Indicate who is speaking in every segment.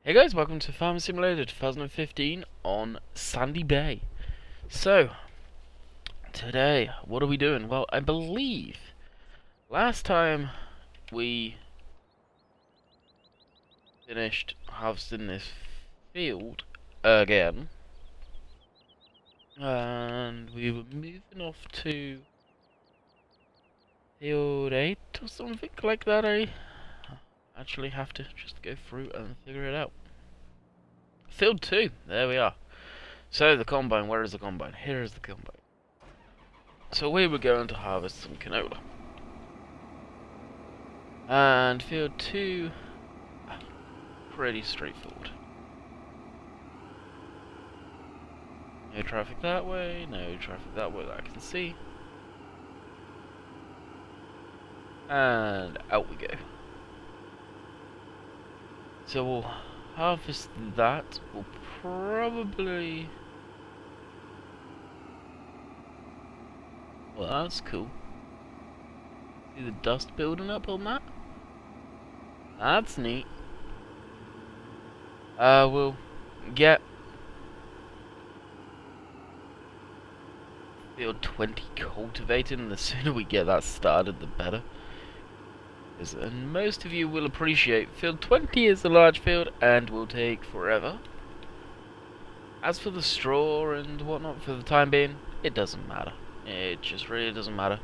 Speaker 1: Hey guys, welcome to Farming Simulator 2015 on Sandy Bay. So, today, what are we doing? Well, I believe last time we finished harvesting this field again, and we were moving off to field 8 or something like that. I actually have to just go through and figure it out. Field 2, there we are. So the combine, where is the combine? Here is the combine. So we were going to harvest some canola. And field 2, pretty straightforward. No traffic that way, no traffic that way that I can see. And out we go. So we'll harvest that. We'll probably... Well, that's cool. See the dust building up on that? That's neat. We'll get field 20 cultivated, and the sooner we get that started, the better. And most of you will appreciate field 20 is a large field and will take forever. As for the straw and whatnot, for the time being, it doesn't matter. It just really doesn't matter.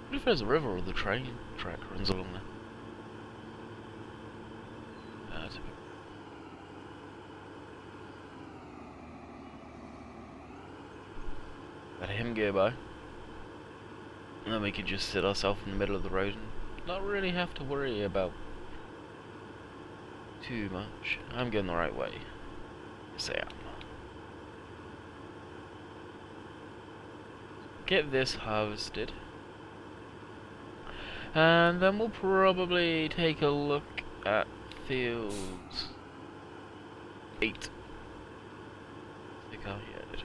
Speaker 1: What if there's a river or the train track runs along there? Let him go by. And then we can just sit ourselves in the middle of the road and not really have to worry about too much. I'm going the right way. Yes, I am. Get this harvested. And then we'll probably take a look at fields 8. I think I'll hear it.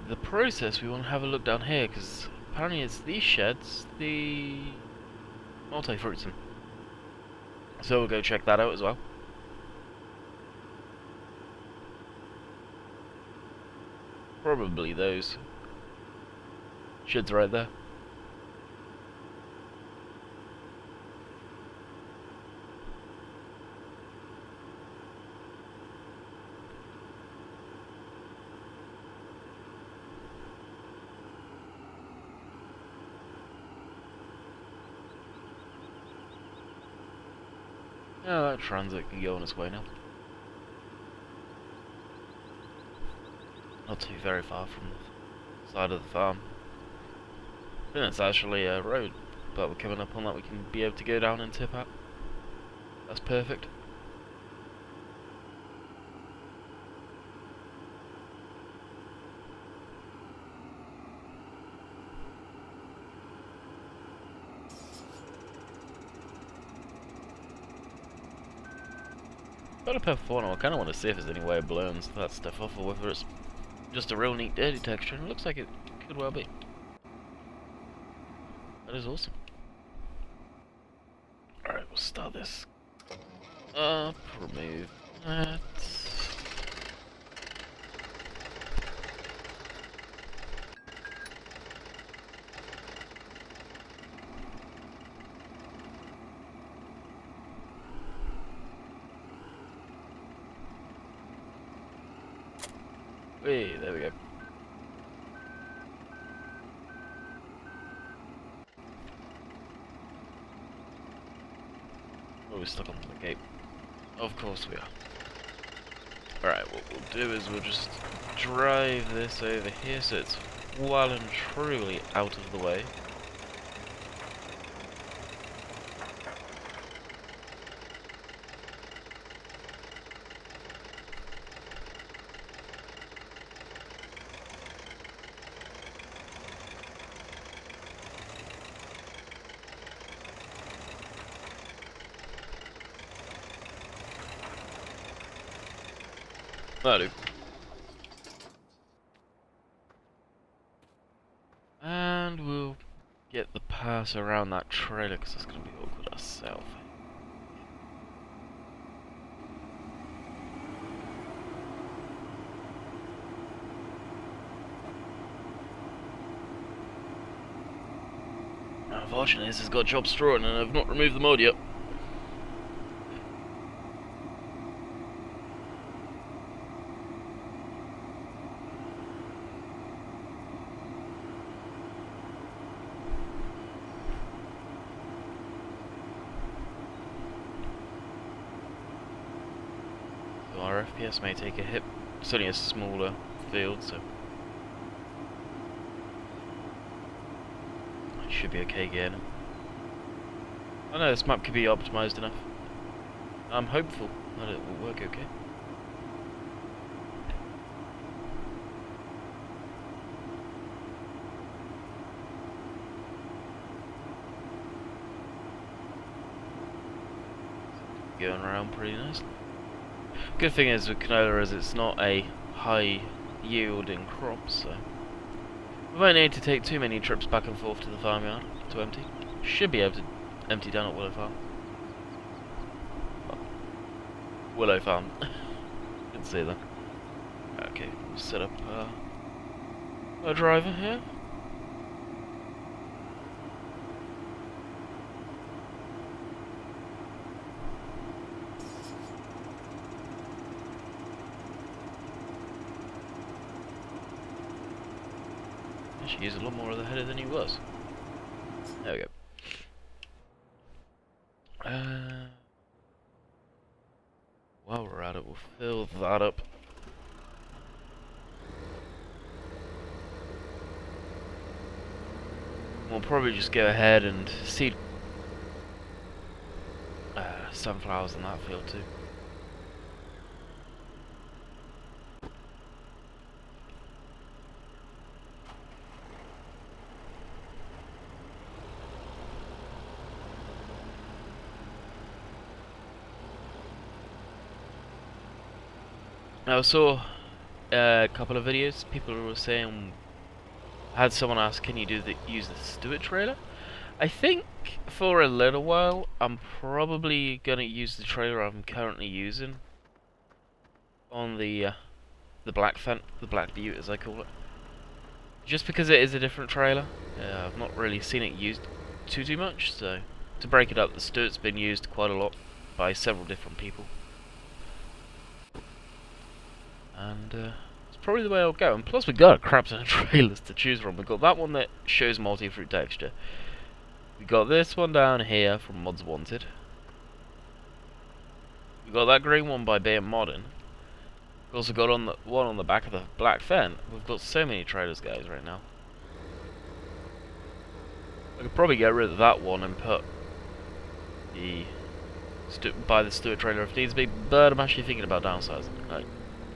Speaker 1: The process, we want to have a look down here, because apparently it's these sheds, the multi-fruits in. So we'll go check that out as well. Probably those sheds right there. Oh, that transit can go on its way now. Not too very far from the side of the farm. I think it's actually a road, but we're coming up on that. We can be able to go down and tip out. That's perfect. Got a perfect one. I kind of want to see if there's any way of blowing that stuff off, or whether it's just a real neat dirty texture, and it looks like it could well be. That is awesome. Alright, we'll start this up, remove that. Hey, there we go. Oh, we're stuck on the gate. Of course we are. Alright, what we'll do is we'll just drive this over here so it's well and truly out of the way. That'll do. pass around that trailer because it's going to be awkward ourselves. Unfortunately, this has got job straw and I've not removed the mod yet. So our FPS may take a hit. It's only a smaller field, so should be okay again. I know this map could be optimized enough. I'm hopeful that it will work okay. Going around pretty nicely. Good thing is with canola is it's not a high yielding crop, so we won't need to take too many trips back and forth to the farmyard to empty. Should be able to empty down at Willow Farm. Oh. Willow Farm. Didn't see that. Okay, we'll set up a driver here. Actually, he's a lot more of the header than he was. There we go. While we're at it, we'll fill that up. We'll probably just go ahead and seed sunflowers in that field too. Now I saw a couple of videos. People were saying, I had someone ask, "Can you use the Stewart trailer?" I think for a little while, I'm probably gonna use the trailer I'm currently using on the Black Butte, as I call it. Just because it is a different trailer, I've not really seen it used too much. So to break it up, the Stewart's been used quite a lot by several different people. And it's probably the way I'll go. And plus we've got a crap ton of trailers to choose from. We've got that one that shows multi-fruit texture. We've got this one down here from Mods Wanted. We've got that green one by Being Modern. We've also got one on the back of the Black Fen. We've got so many trailers, guys, right now. I could probably get rid of that one and put buy the Stewart trailer if needs be, but I'm actually thinking about downsizing.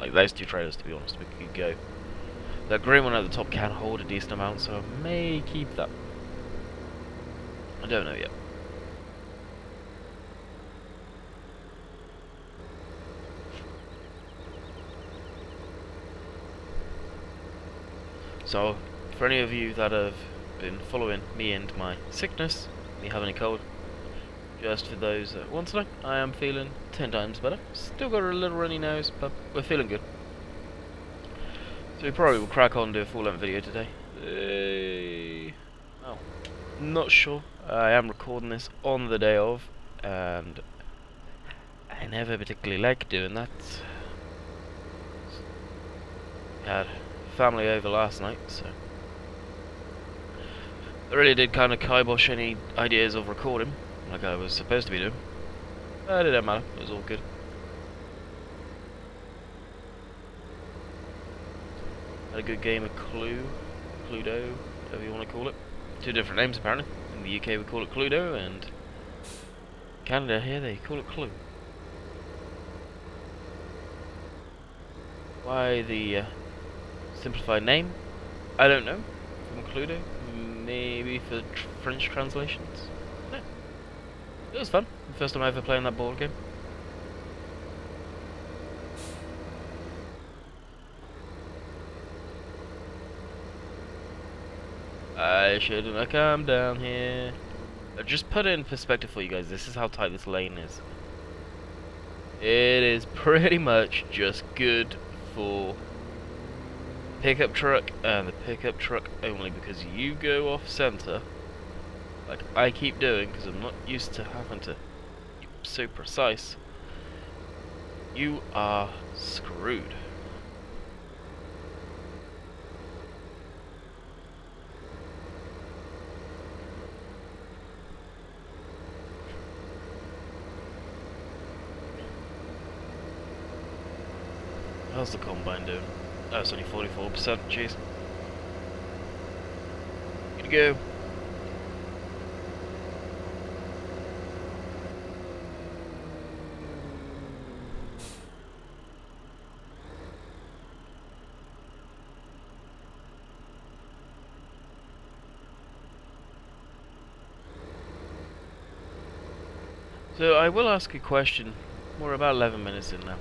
Speaker 1: Like those two trailers, to be honest, we could go. That green one at the top can hold a decent amount, so I may keep that. I don't know yet. So, for any of you that have been following me and my sickness, me having a cold, just for those that want to know, I am feeling 10 times better. Still got a little runny nose, but we're feeling good. So we probably will crack on and do a full-length video today. Oh, not sure. I am recording this on the day of, and I never particularly like doing that. We had family over last night, so I really did kind of kibosh any ideas of recording like I was supposed to be doing. But it didn't matter, it was all good. Had a good game of Cluedo, whatever you want to call it. Two different names apparently. In the UK we call it Cluedo, and Canada here they call it Clue. Why the simplified name? I don't know. From Cluedo? Maybe for French translations? No. It was fun. The first time I ever played that board game. I shouldn't have come down here. Just put it in perspective for you guys. This is how tight this lane is. It is pretty much just good for pickup truck and the pickup truck only, because you go off center like I keep doing, because I'm not used to having to be so precise. You are screwed. How's the combine doing? Oh, it's only 44%, jeez. Good to go. So I will ask a question. We're about 11 minutes in now.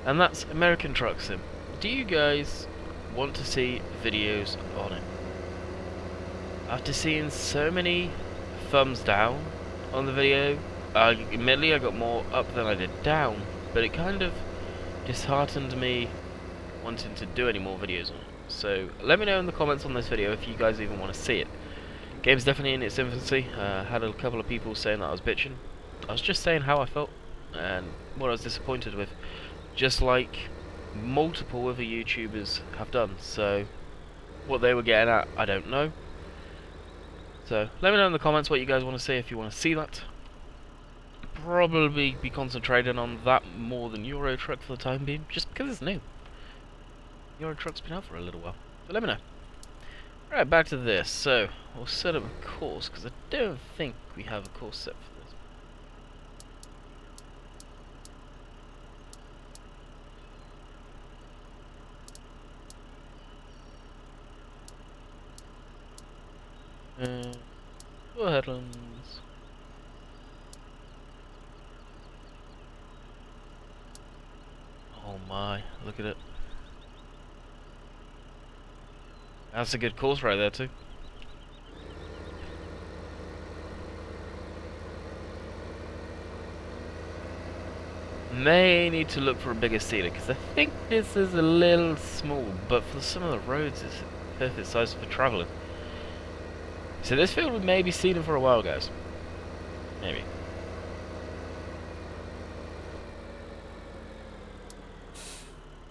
Speaker 1: And that's American Truck Sim. Do you guys want to see videos on it? After seeing so many thumbs down on the video, admittedly I got more up than I did down, but it kind of disheartened me wanting to do any more videos on it. So let me know in the comments on this video if you guys even want to see it. Game's definitely in its infancy. Had a couple of people saying that I was bitching. I was just saying how I felt and what I was disappointed with, just like multiple other YouTubers have done. So what they were getting at, I don't know. So let me know in the comments what you guys want to see if you want to see that. Probably be concentrating on that more than Euro Truck for the time being, just because it's new. Euro Truck's been out for a little while. So let me know. Right, back to this. So we'll set up a course, because I don't think we have a course set for this. Go headlands. Oh my, look at it. That's a good course right there too. May need to look for a bigger seater, because I think this is a little small, but for some of the roads it's a perfect size for travelling. So this field we may be seeding for a while, guys. Maybe.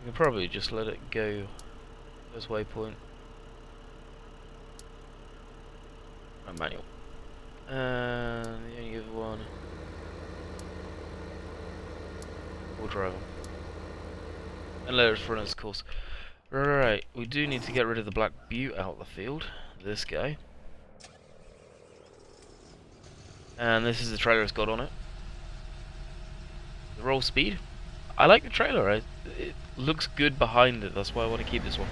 Speaker 1: We can probably just let it go this waypoint. Manual. And the only other one, we'll drive them. And let us run its course. Right, we do need to get rid of the Black Butte out of the field. This guy. And this is the trailer it's got on it. The roll speed. I like the trailer. It looks good behind it. That's why I want to keep this one.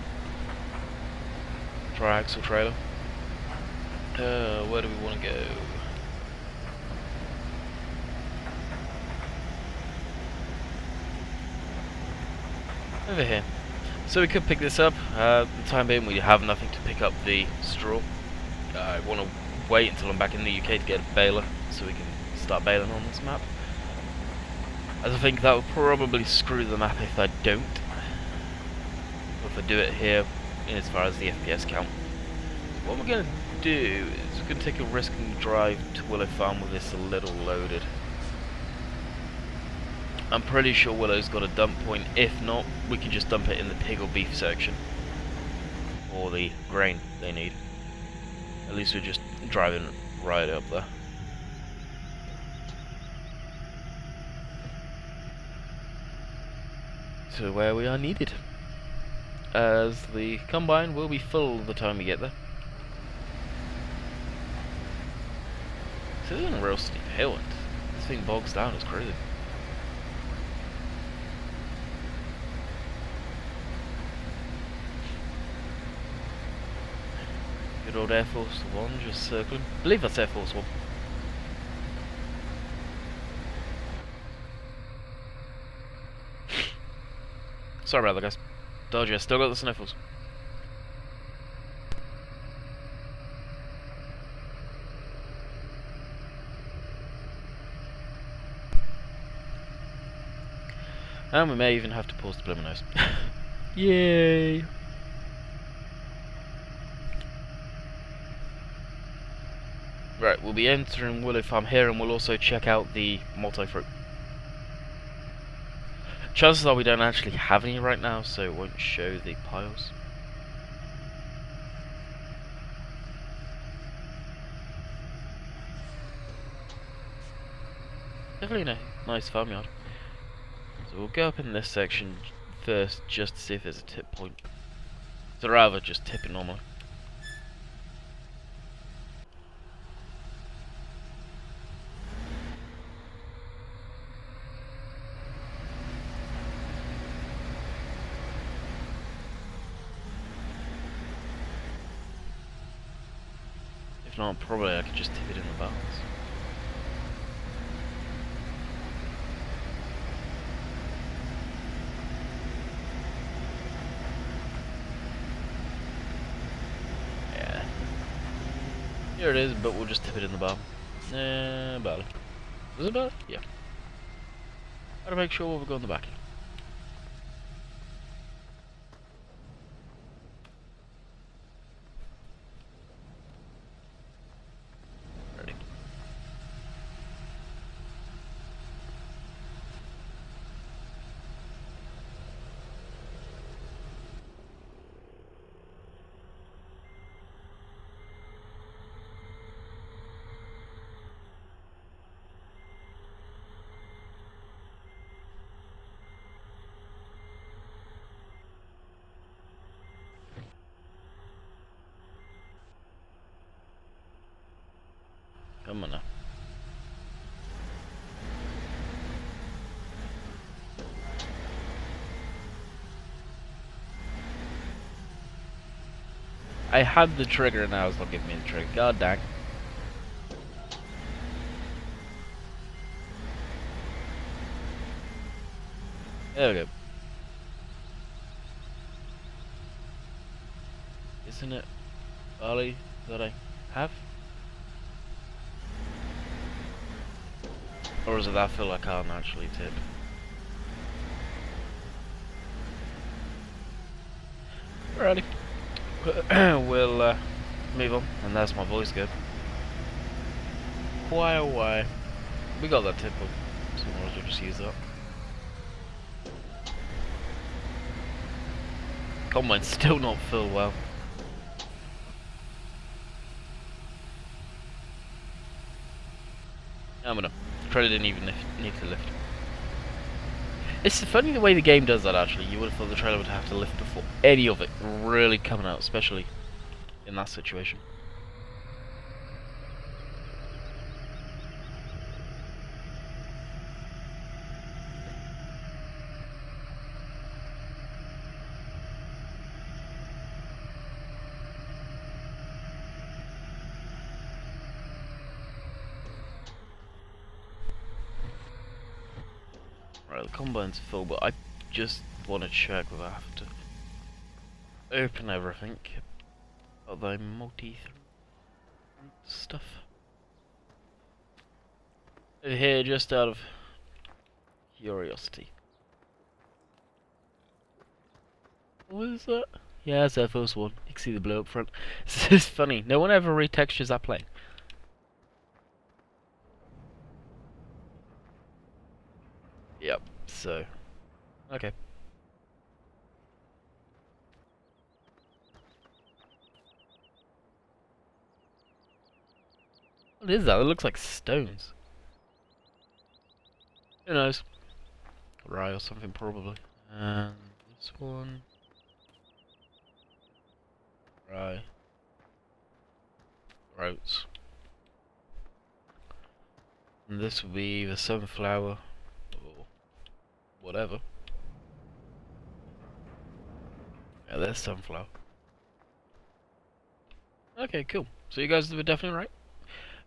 Speaker 1: Triaxle trailer. Where do we want to go? Over here. So we could pick this up. The time being we have nothing to pick up the straw. I want to wait until I'm back in the UK to get a baler so we can start baling on this map. As I think that will probably screw the map if I don't. Or if I do it here, as far as the FPS count. What we're going to do is we're going to take a risk and drive to Willow Farm with this a little loaded. I'm pretty sure Willow's got a dump point. If not, we can just dump it in the pig or beef section. Or the grain they need. At least we're just driving right up there. To where we are needed. As the combine will be full the time we get there. This isn't a real steep hill. This thing bogs down, it's crazy. Good old Air Force One just circling. I believe that's Air Force One. Sorry about that, guys. Dodger, still got the sniffles. And we may even have to pause the blooming nose. Yay! Right, we'll be entering Willow Farm here, and we'll also check out the multi-fruit. Chances are we don't actually have any right now, so it won't show the piles. Definitely a nice farmyard. So we'll go up in this section first, just to see if there's a tip point. So rather just tip it normally. If not, probably I could just tip it in the balance. Yeah. Here it is, but we'll just tip it in the barrel. Barrel. Was it barrel? Yeah. Gotta make sure we'll go in the back. Ready. Come on now. I had the trigger and now it's not giving me the trigger. God dang. There we go. Isn't it barley that I have? Or is it that I feel like I can't actually tip? Alrighty. We'll move on, and that's my voice good. Why oh why? We got that tip up, so we might as well just use that. Combine's still not filled well. I'm gonna. Credit didn't even need to lift. It's funny the way the game does that actually. You would have thought the trailer would have to lift before any of it really coming out, especially in that situation. Right, the combine's full, but I just want to check whether I have to open everything. Although multi stuff. Over here, just out of curiosity. What is that? Yeah, it's Air Force One. You can see the blue up front. This is funny. No one ever retextures that plane. Yep, so. Okay. What is that? It looks like stones. Who knows? Rye or something, probably. And this one. Rye. Oats. And this will be the sunflower. Or whatever. Yeah, there's sunflower. Okay, cool. So you guys were definitely right.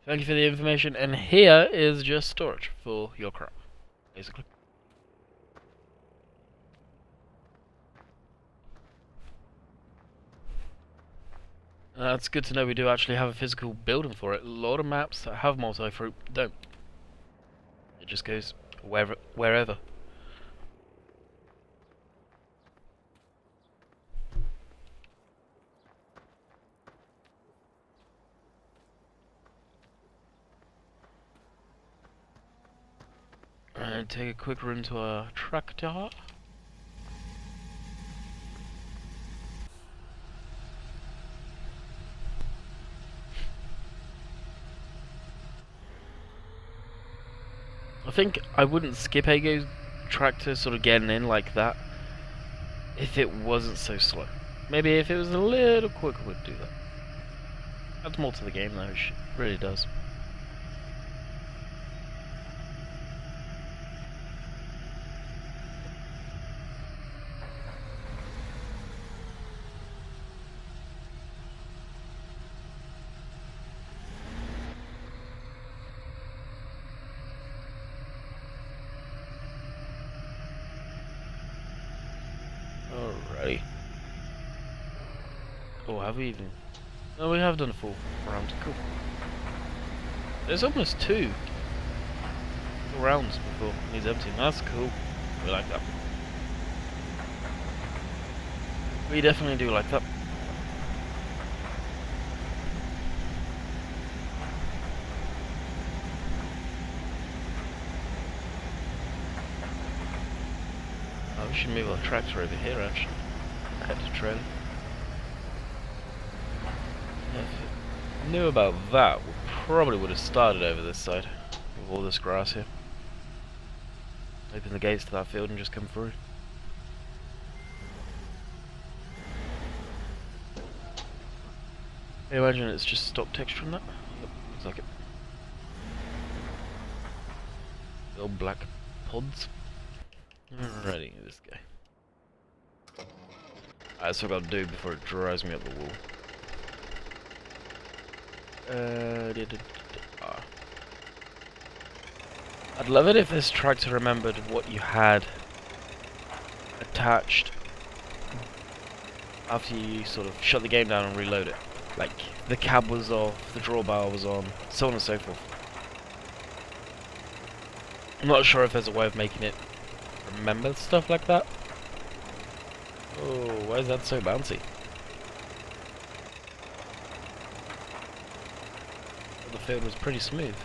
Speaker 1: Thank you for the information, and here is just storage for your crop, basically. It's good to know we do actually have a physical building for it. A lot of maps that have multi-fruit don't. It just goes wherever. take a quick run to our tractor. I think I wouldn't skip Ago's tractor sort of getting in like that if it wasn't so slow. Maybe if it was a little quicker we'd do that. Adds more to the game though, it really does. Alrighty. Oh, have we even? No, we have done a full round. Cool. There's almost 2 rounds before he's empty. That's cool. We like that. We definitely do like that. Oh, we should move our tractor over here actually. Head to trailer. If we knew about that, we probably would have started over this side with all this grass here. Open the gates to that field and just come through. I imagine it's just stock texture on that. Yep, looks like it. The old black pods. Alrighty, this guy. That's what I've got to do before it drives me up the wall. I'd love it if this tractor remembered what you had attached after you sort of shut the game down and reload it. Like, the cab was off, the drawbar was on, so on and so forth. I'm not sure if there's a way of making it remember stuff like that. Oh, why is that so bouncy? The field was pretty smooth.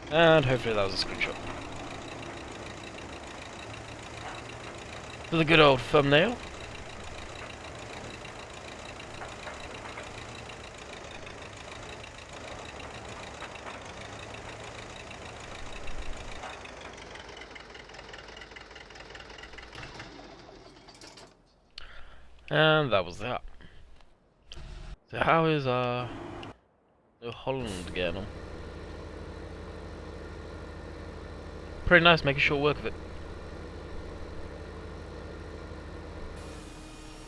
Speaker 1: And hopefully that was a screenshot. For the good old thumbnail. And that was that. So how is New Holland getting on? Pretty nice, making short work of it.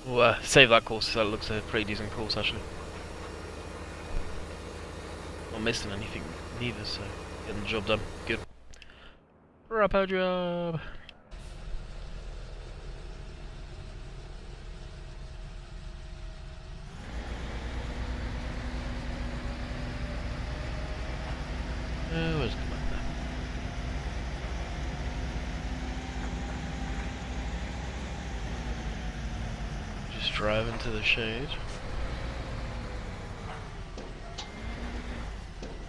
Speaker 1: We'll save that course, that looks a pretty decent course actually. Not missing anything neither, so getting the job done. Good. Proper job. Where's the command there? Just drive into the shade.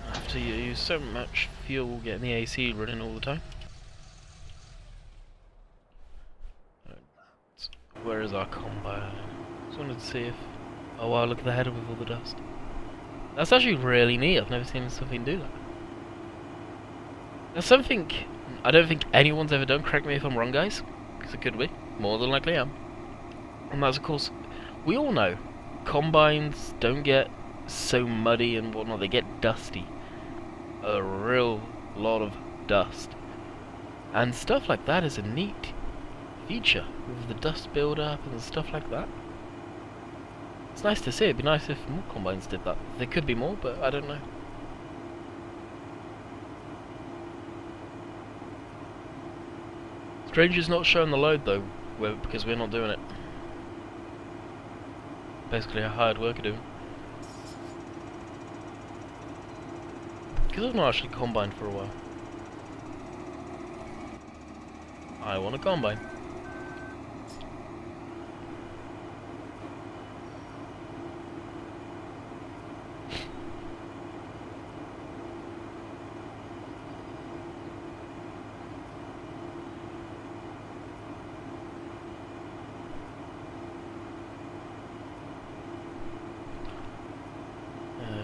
Speaker 1: I have to use so much fuel getting the AC running all the time. Where is our combine? Just wanted to see if... Oh wow, look at the header with all the dust. That's actually really neat, I've never seen something do that. That's something I don't think anyone's ever done, correct me if I'm wrong guys, because it could be, more than likely am. And that's of course, we all know, combines don't get so muddy and whatnot, they get dusty. A real lot of dust. And stuff like that is a neat feature, with the dust build up and stuff like that. It's nice to see, it'd be nice if more combines did that. There could be more, but I don't know. Stranger's not showing the load though, because we're not doing it. Basically a hired worker doing. Because I've not actually combined for a while. I want a combine.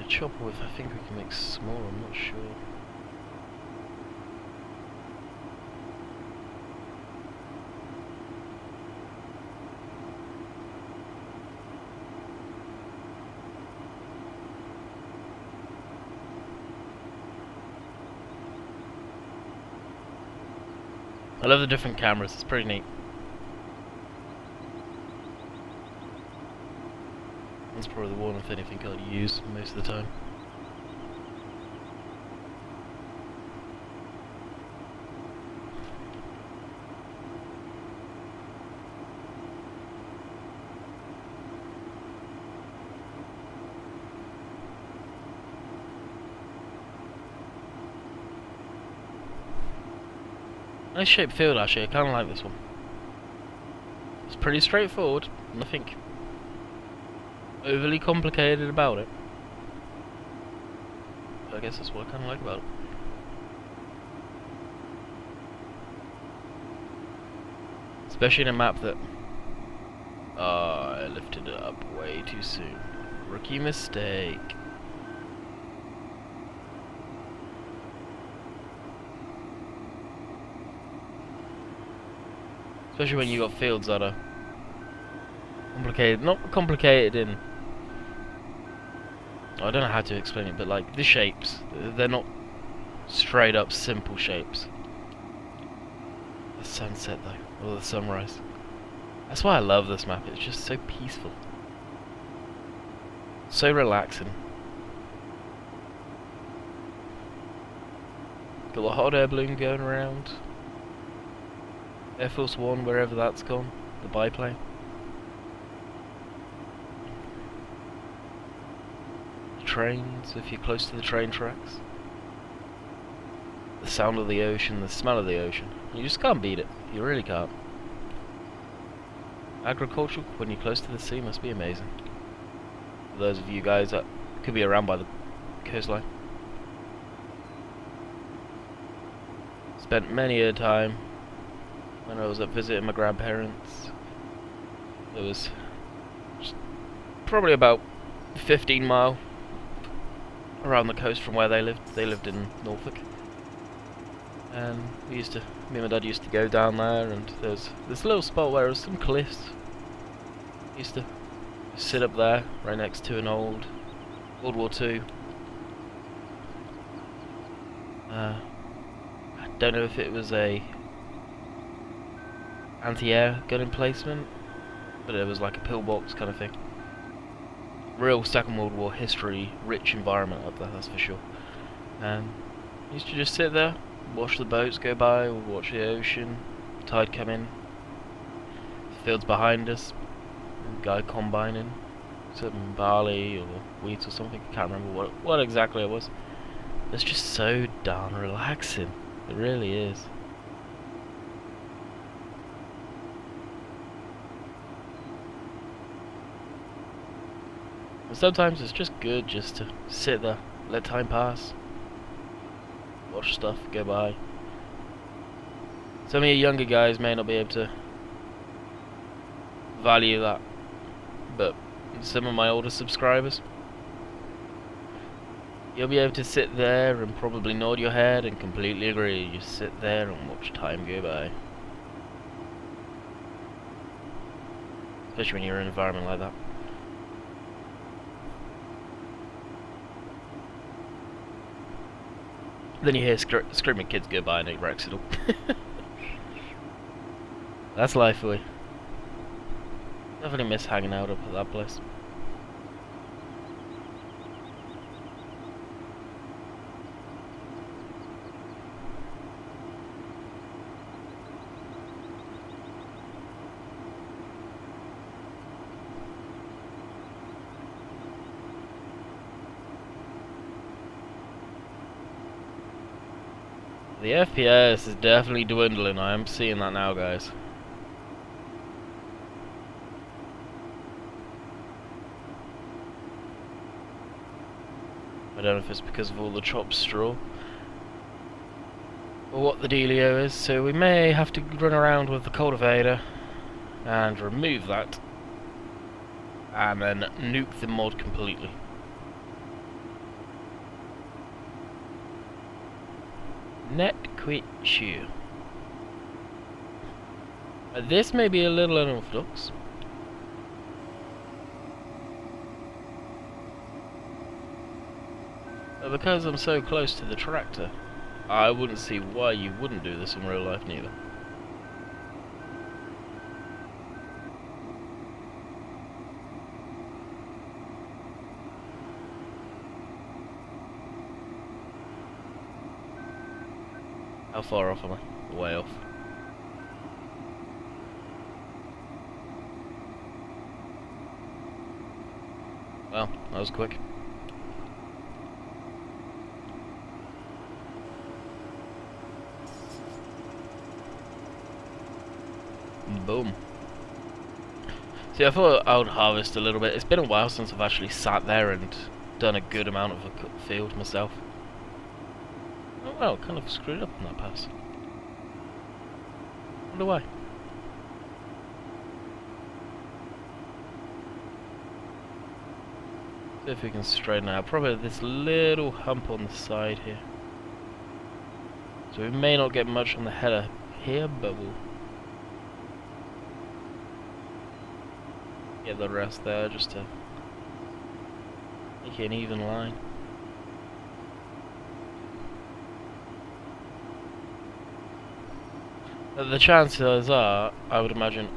Speaker 1: chopper width I think we can make smaller, I'm not sure. I love the different cameras, it's pretty neat. That's probably the one, if anything, I'll use most of the time. Nice shaped field actually, I kinda like this one. It's pretty straightforward, nothing overly complicated about it. But I guess that's what I kinda like about it. Especially in a map that... I lifted it up way too soon. Rookie mistake. Especially when you got fields that are complicated, not complicated in... I don't know how to explain it, but like the shapes, they're not straight up simple shapes. The sunset though, or the sunrise. That's why I love this map, it's just so peaceful. So relaxing. Got the hot air balloon going around. Air Force One, wherever that's gone, the biplane. Trains, if you're close to the train tracks. The sound of the ocean, the smell of the ocean. You just can't beat it, you really can't. Agricultural, when you're close to the sea, must be amazing. For those of you guys that could be around by the coastline. Spent many a time when I was up visiting my grandparents. There was probably about 15 mile around the coast from where they lived. They lived in Norfolk. And me and my dad used to go down there, and there's this little spot where there was some cliffs. Used to sit up there, right next to an old World War II. I don't know if it was a anti-air gun emplacement, but it was like a pillbox kind of thing. Real Second World War history, rich environment up there, that's for sure. And used to just sit there, watch the boats go by, watch the ocean, tide come in, fields behind us, a guy combining some barley or wheat or something, I can't remember what exactly it was. It's just so darn relaxing, it really is. And sometimes it's just good just to sit there, let time pass, watch stuff go by. Some of you younger guys may not be able to value that, but some of my older subscribers, you'll be able to sit there and probably nod your head and completely agree. You sit there and watch time go by. Especially when you're in an environment like that. Then you hear screaming kids go by and it wrecks it all. That's life for you. Definitely miss hanging out up at that place. The FPS is definitely dwindling, I am seeing that now, guys. I don't know if it's because of all the chopped straw or what the dealio is, so we may have to run around with the cultivator and remove that and then nuke the mod completely. Not quite sure. This may be a little unorthodox. But because I'm so close to the tractor, I wouldn't see why you wouldn't do this in real life neither. How far off am I? Way off. Well, that was quick. Boom. See, I thought I would harvest a little bit. It's been a while since I've actually sat there and done a good amount of a field myself. Oh well, kind of screwed up on that pass. Wonder why. See if we can straighten out. Probably this little hump on the side here. So we may not get much on the header here, but we'll get the rest there just to make it an even line. The chances are, I would imagine,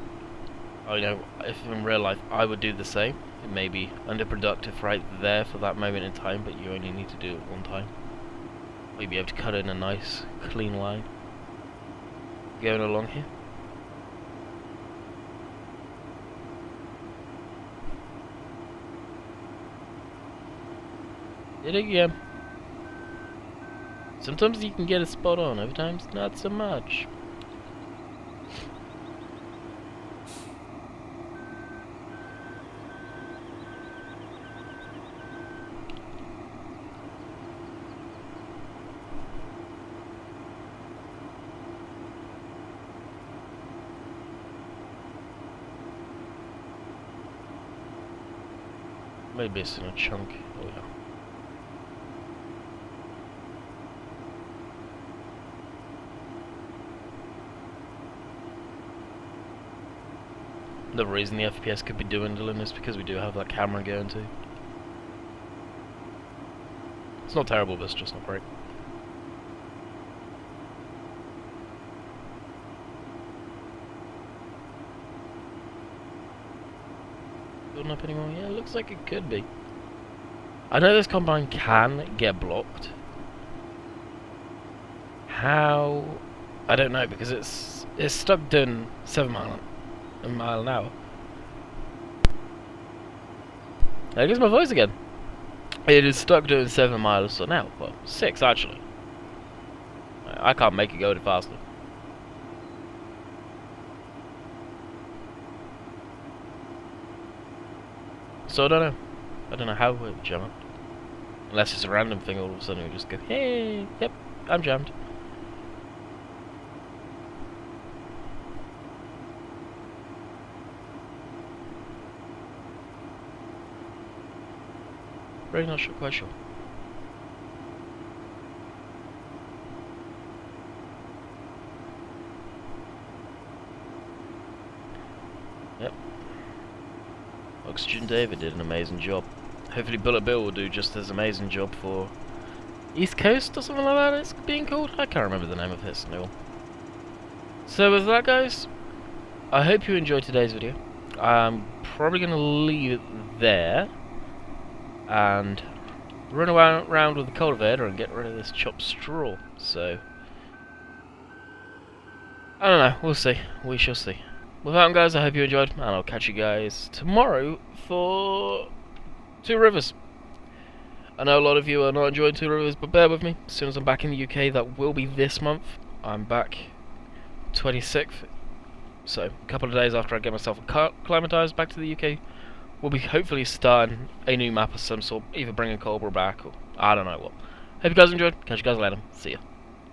Speaker 1: if in real life I would do the same. It may be underproductive right there for that moment in time, but you only need to do it one time. Or you'll be able to cut in a nice, clean line going along here. Did it again. Sometimes you can get it spot on, other times not so much. Maybe it's in a chunk. Oh yeah. The reason the FPS could be dwindling is because we do have that camera going too. It's not terrible, but it's just not great. Building up anymore? Yeah, it looks like it could be. I know this combine can get blocked. How? I don't know, because it's stuck doing 7 mile an hour. There goes my voice again. It is stuck doing 7 miles an hour. Well, 6 actually. I can't make it go any faster. So I don't know. I don't know how it would jam up. Unless it's a random thing, all of a sudden we just go, hey, yep, I'm jammed. Really not sure, quite sure. Yep. Oxygen David did an amazing job. Hopefully Bullet Bill will do just as amazing job for East Coast or something like that it's being called. I can't remember the name of it still. So with that, guys, I hope you enjoyed today's video. I'm probably going to leave it there and run around with the cultivator and get rid of this chopped straw. So I don't know, we'll see. We shall see. With that, guys, I hope you enjoyed, and I'll catch you guys tomorrow for Two Rivers. I know a lot of you are not enjoying Two Rivers, but bear with me. As soon as I'm back in the UK, that will be this month. I'm back 26th, so a couple of days after I get myself acclimatized back to the UK, we'll be hopefully starting a new map of some sort, either bringing Cobra back or I don't know what. Hope you guys enjoyed. Catch you guys later. See ya.